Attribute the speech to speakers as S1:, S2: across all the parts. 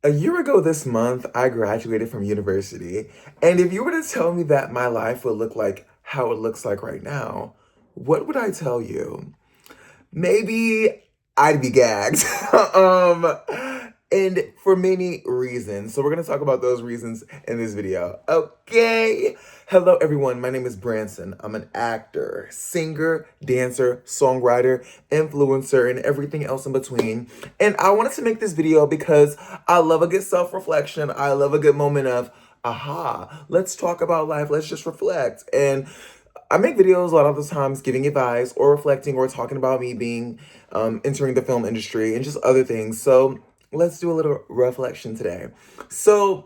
S1: A year ago this month, I graduated from university. And if you were to tell me that my life would look like how it looks like right now, what would I tell you? Maybe I'd be gagged. um, and for many reasons. So we're gonna talk about those reasons in this video. Okay. Hello everyone. My name is Branson. I'm an actor, singer, dancer, songwriter, influencer, and everything else in between. And I wanted to make this video because I love a good self-reflection. I love a good moment of aha, let's talk about life. Let's just reflect. And I make videos a lot of the times giving advice or reflecting or talking about me being entering the film industry and just other things. So let's do a little reflection today. So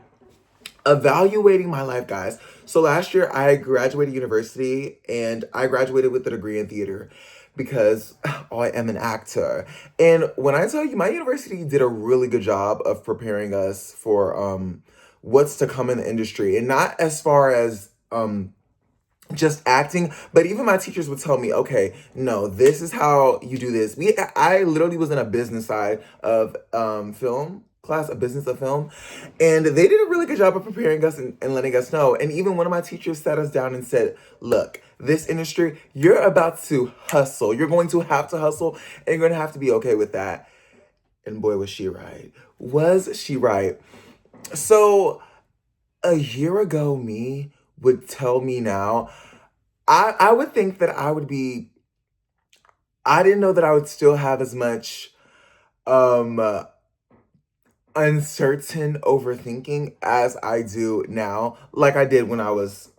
S1: evaluating my life, guys. So last year I graduated university and I graduated with a degree in theater because I am an actor. And when I tell you, my university did a really good job of preparing us for what's to come in the industry, and not as far as just acting, but even my teachers would tell me, okay, no, this is how you do this. I literally was in a business side of film class, a business of film, and they did a really good job of preparing us and letting us know. And even one of my teachers sat us down and said, look, this industry, you're about to hustle. You're going to have to hustle, and you're going to have to be okay with that. And boy, was she right. Was she right? So a year ago, me would tell me now, I would think that I didn't know that I would still have as much um uh, uncertain overthinking as I do now, like I did when I was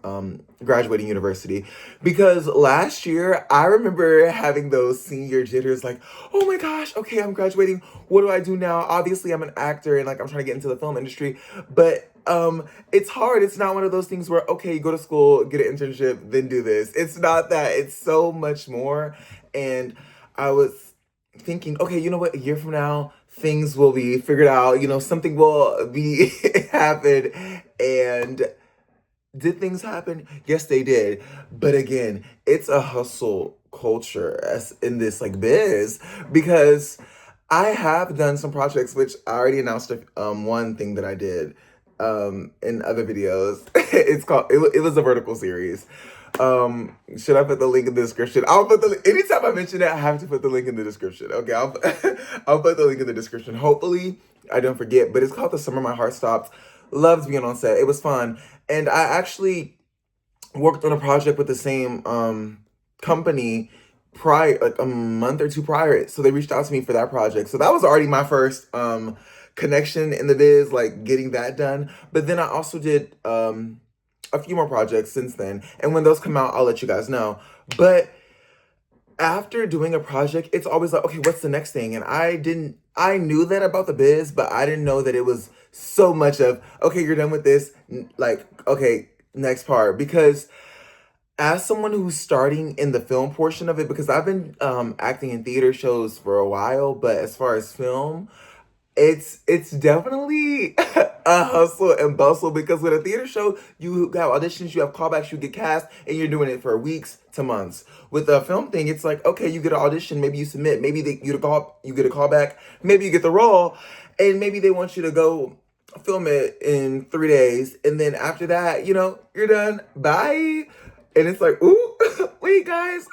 S1: graduating university. Because last year I remember having those senior jitters, like, oh my gosh, okay, I'm graduating. What do I do now? Obviously I'm an actor and like I'm trying to get into the film industry, but it's hard. It's not one of those things where, okay, you go to school, get an internship, then do this. It's not that. It's so much more. And I was thinking, okay, you know what, a year from now things will be figured out, something will be happen. And did things happen? Yes, they did. But again, it's a hustle culture as in this like biz, because I have done some projects, which I already announced one thing that I did in other videos. It was a vertical series. Should I put the link in the description? I'll put anytime I mention it, I have to put the link in the description. Okay, I'll put the link in the description. Hopefully I don't forget, but it's called The Summer My Heart Stopped. Loved being on set. It was fun. And I actually worked on a project with the same company prior, like a month or two prior. So they reached out to me for that project. So that was already my first connection in the biz, like getting that done. But then I also did a few more projects since then. And when those come out, I'll let you guys know. But after doing a project, it's always like, okay, what's the next thing? And I knew that about the biz, but I didn't know that it was so much of, okay, you're done with this. Like, okay, next part. Because as someone who's starting in the film portion of it, because I've been acting in theater shows for a while, but as far as film, it's definitely a hustle and bustle, because with a theater show, you have auditions, you have callbacks, you get cast, and you're doing it for weeks to months. With a film thing, it's like, okay, you get an audition, maybe you submit, maybe you get a callback, maybe you get the role, and maybe they want you to go film it in 3 days, and then after that, you're done. Bye. And it's like, ooh, wait, guys,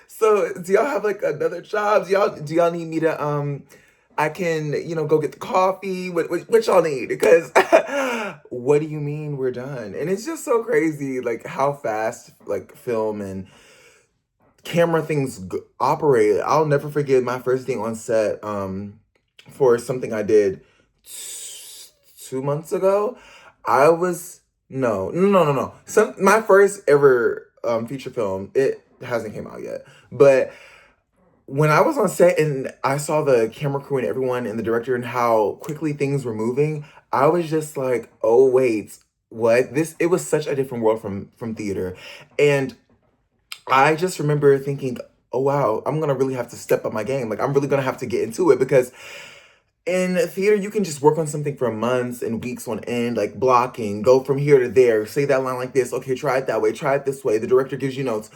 S1: so do y'all have like another job? Do y'all need me to I can, go get the coffee. What y'all need? Because what do you mean we're done? And it's just so crazy, like how fast like film and camera things operate. I'll never forget my first day on set for something I did 2 months ago. I was no. My first ever feature film. It hasn't came out yet, but when I was on set and I saw the camera crew and everyone and the director and how quickly things were moving, I was just like, "Oh wait, what?" It was such a different world from theater. And I just remember thinking, "Oh wow, I'm going to really have to step up my game. Like I'm really going to have to get into it, because in theater, you can just work on something for months and weeks on end, like blocking, go from here to there, say that line like this, okay, try it that way, try it this way. The director gives you notes.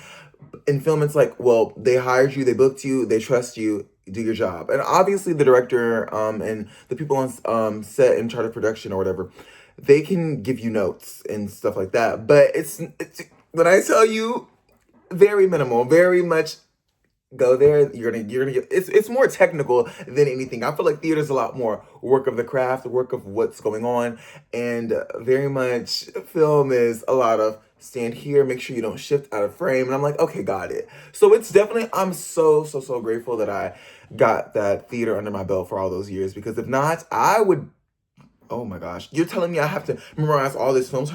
S1: In film, it's like, well, they hired you, they booked you, they trust you. do your job. And obviously the director and the people on set in charge of production or whatever, they can give you notes and stuff like that. But it's when I tell you, very minimal, very much go there. You're gonna get. It's more technical than anything. I feel like theater's a lot more work of the craft, work of what's going on, and very much film is a lot of stand here, make sure you don't shift out of frame. And I'm like, okay, got it. So it's definitely. I'm so grateful that I got that theater under my belt for all those years, because if not, I would. Oh my gosh, you're telling me I have to memorize all this film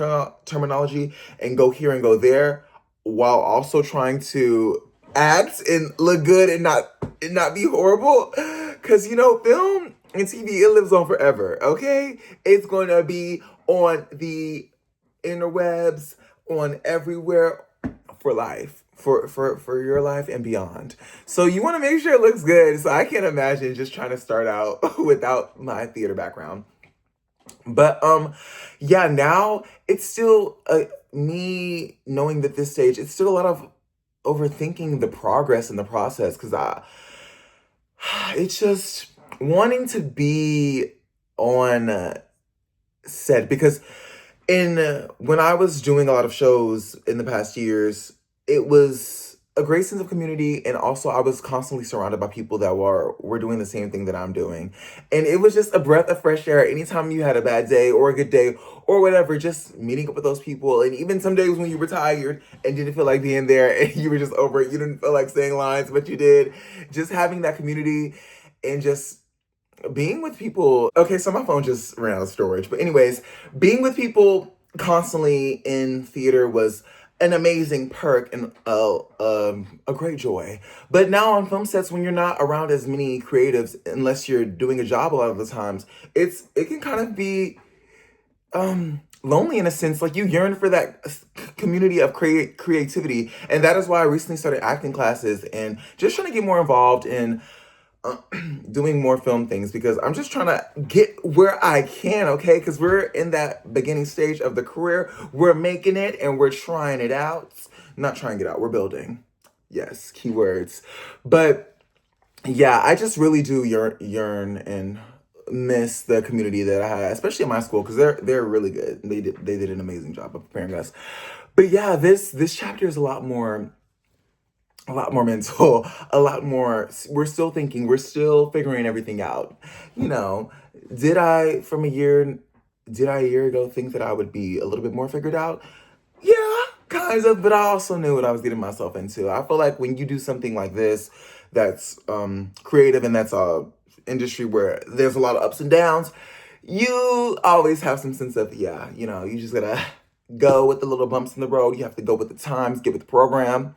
S1: terminology and go here and go there, while also trying to act and look good and not be horrible? Because film and TV, it lives on forever. Okay, it's going to be on the interwebs, on everywhere, for life. For your life and beyond. So you want to make sure it looks good. So I can't imagine just trying to start out without my theater background. But yeah, now it's still me knowing that this stage, it's still a lot of overthinking the progress and the process, because I it's just wanting to be on set, because in when I was doing a lot of shows in the past years, it was a great sense of community, and also I was constantly surrounded by people that were doing the same thing that I'm doing, and it was just a breath of fresh air. Anytime you had a bad day or a good day or whatever, just meeting up with those people, and even some days when you were tired and didn't feel like being there, and you were just over it, you didn't feel like saying lines, but you did. Just having that community and just being with people. Okay, so my phone just ran out of storage. But anyways, being with people constantly in theater was an amazing perk and a great joy. But now on film sets, when you're not around as many creatives, unless you're doing a job a lot of the times, it can kind of be lonely in a sense. Like, you yearn for that community of creativity, and that is why I recently started acting classes and just trying to get more involved in doing more film things, because I'm just trying to get where I can, okay? Because we're in that beginning stage of the career. We're making it and we're trying it out. Not trying it out, we're building. Yes, keywords. But yeah, I just really do yearn and miss the community that I had, especially in my school, because they're really good. They did an amazing job of preparing us. But yeah, this chapter is a lot more mental, a lot more. We're still thinking, we're still figuring everything out. You know, did I from a year, did I a year ago think that I would be a little bit more figured out? Yeah, kind of, but I also knew what I was getting myself into. I feel like when you do something like this, that's creative, and that's a industry where there's a lot of ups and downs, you always have some sense of, yeah, you just gotta go with the little bumps in the road. You have to go with the times, get with the program,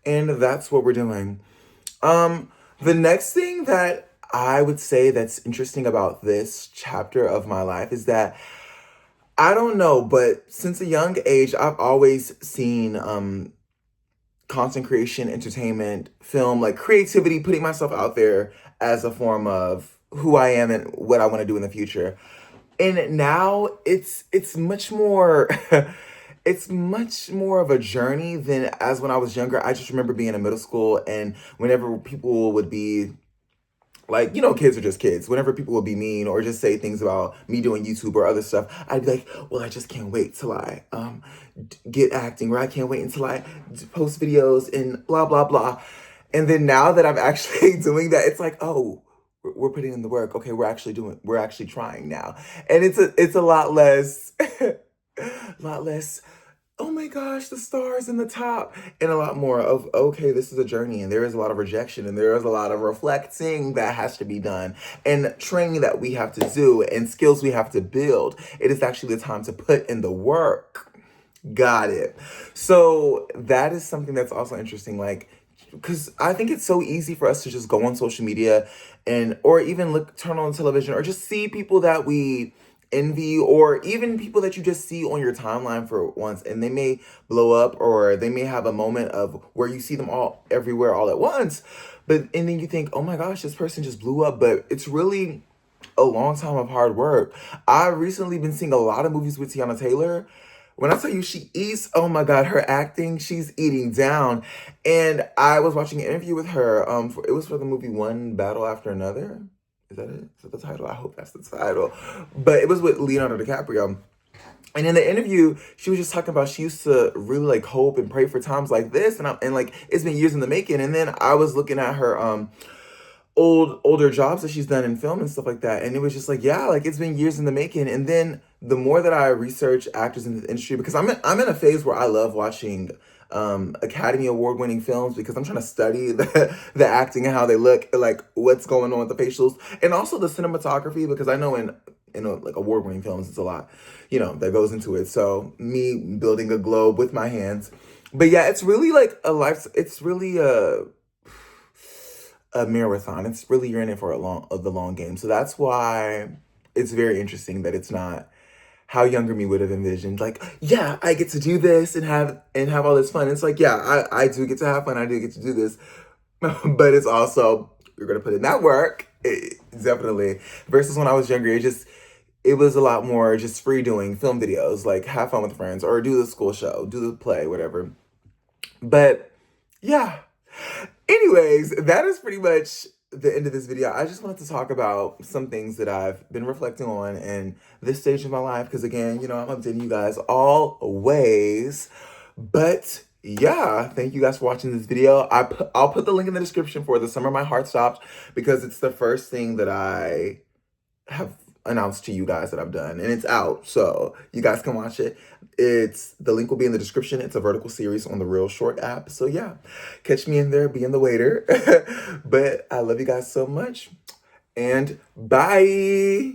S1: and that's what we're doing. The next thing that I would say that's interesting about this chapter of my life is that, I don't know, but since a young age, I've always seen content creation, entertainment, film, like creativity, putting myself out there as a form of who I am and what I want to do in the future. And now it's much more it's much more of a journey than as when I was younger. I just remember being in middle school, and whenever people would be like, kids are just kids. Whenever people would be mean or just say things about me doing YouTube or other stuff, I'd be like, well, I just can't wait till I get acting, or I can't wait until I post videos and blah blah blah. And then now that I'm actually doing that, it's like, oh, we're putting in the work. Okay, we're actually trying now, and it's a lot less, a lot less. Oh my gosh, the stars in the top, and a lot more of, okay, this is a journey, and there is a lot of rejection, and there is a lot of reflecting that has to be done, and training that we have to do, and skills we have to build. It is actually the time to put in the work. Got it. So that is something that's also interesting, like, because I think it's so easy for us to just go on social media, and or even turn on television, or just see people that we envy, or even people that you just see on your timeline for once, and they may blow up, or they may have a moment of where you see them all everywhere all at once, and then you think, oh my gosh, this person just blew up, but it's really a long time of hard work. I've recently been seeing a lot of movies with Tiana Taylor, When I tell you she eats, oh my God, her acting, she's eating down. And I was watching an interview with her. It was for the movie One Battle After Another. Is that it? Is that the title? I hope that's the title. But it was with Leonardo DiCaprio. And in the interview, she was just talking about she used to really like hope and pray for times like this, and like it's been years in the making. And then I was looking at her older jobs that she's done in film and stuff like that, and it was just like, yeah, like it's been years in the making. And then the more that I research actors in the industry, because I'm in a phase where I love watching Academy Award winning films, because I'm trying to study the acting and how they look, like what's going on with the facials, and also the cinematography, because I know in like award winning films it's a lot, that goes into it. So me building a globe with my hands. But yeah, it's really like it's really a marathon. It's really, you're in it for the long game. So that's why it's very interesting that it's not how younger me would have envisioned. Like, yeah, I get to do this and have all this fun. It's like, yeah, I do get to have fun. I do get to do this, but it's also, you're gonna put in that work, definitely. Versus when I was younger, it was a lot more just free doing film videos, like have fun with friends or do the school show, do the play, whatever. But yeah. Anyways, that is pretty much the end of this video. I just wanted to talk about some things that I've been reflecting on in this stage of my life. Because again, I'm updating you guys always. But yeah, thank you guys for watching this video. I'll put the link in the description for The Summer My Heart Stopped, because it's the first thing that I have announced to you guys that I've done, and it's out, so you guys can watch it. The link will be in the description. It's a vertical series on the Real Short app. So yeah, catch me in there, being the waiter. But I love you guys so much, and bye.